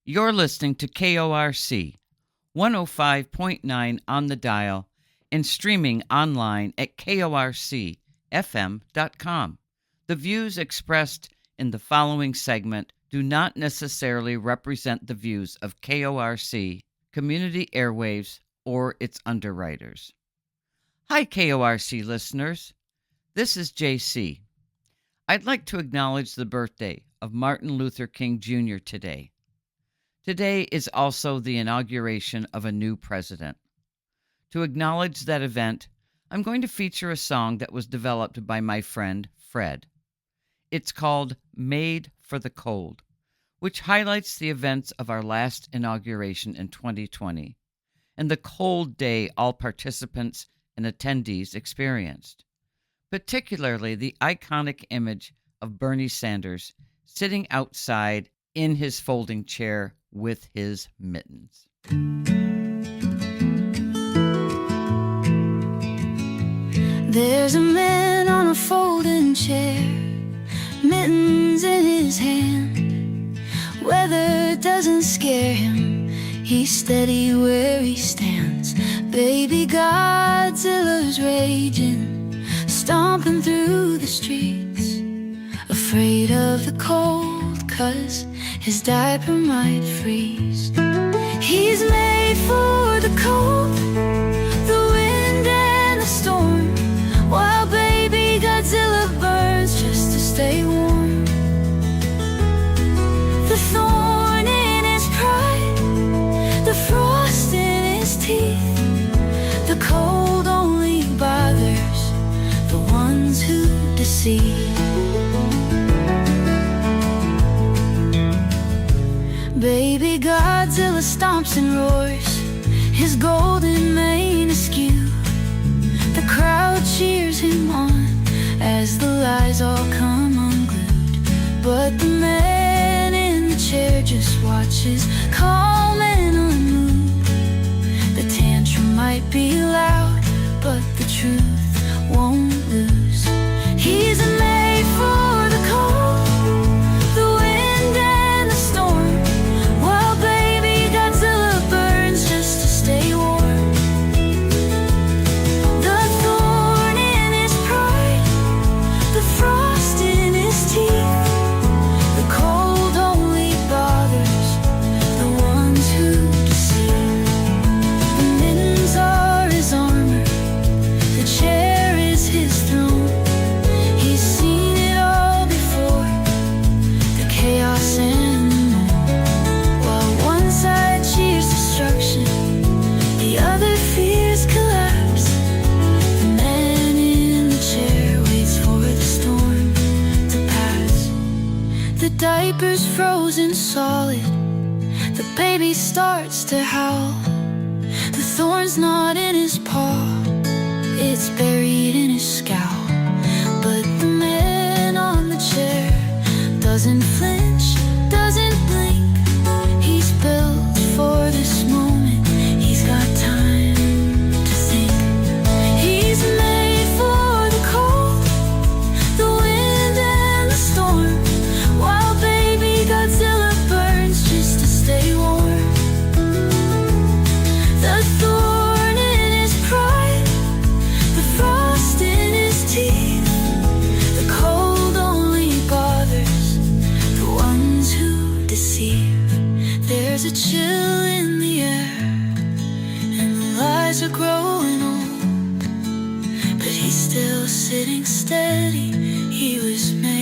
You're listening to KORC 105.9 on the dial and streaming online at KORCFM.com. The views expressed in the following segment do not necessarily represent the views of KORC, Community Airwaves, or its underwriters. Hi, KORC listeners. This is JC. I'd like to acknowledge the birthday of Martin Luther King Jr. today. Today is also the inauguration of a new president. To acknowledge that event, I'm going to feature a song that was developed by my friend Fred. It's called Made for the Cold, which highlights the events of our last inauguration in 2020 and the cold day all participants and attendees experienced, particularly the iconic image of Bernie Sanders sitting outside in his folding chair with his mittens. There's a man on a folding chair, mittens in his hand. Weather doesn't scare him, he's steady where he stands. Baby Godzilla's raging, stomping through the streets, afraid of the cold, 'cause his diaper might freeze. He's made for the cold, the wind and the storm, while baby Godzilla burns just to stay warm. The thorn in his pride, the frost in his teeth, the cold only bothers the ones who deceive. Baby Godzilla stomps and roars, his golden mane askew. The crowd cheers him on as the lies all come unglued. But the man in the chair just watches, calm and unmoved. The tantrum might be loud, but the truth won't lose. He's made for the cold, the wind and the storm, while baby Godzilla burns just to stay warm. The thorn in his pride, the frost in his teeth, the cold only bothers the ones who deceive. The mittens are his armor, the chair is his throne. He's seen it all before, the chaos and the moan. While one side cheers destruction, the other fears collapse. The man in the chair waits for the storm to pass. The diaper's frozen solid, the baby starts to howl. The thorn's not in his paw, it's buried in his scowl. But the man on the chair doesn't flinch, doesn't blink. He's built for this moment, he's got time to think. He's made for the cold, the wind and the storm, while baby Godzilla burns just to stay warm. The thorn in his pride, the frost in his teeth, the cold only bothers the ones who deceive. There's a chill in the air, and the lies are growing old, but he's still sitting steady. He was made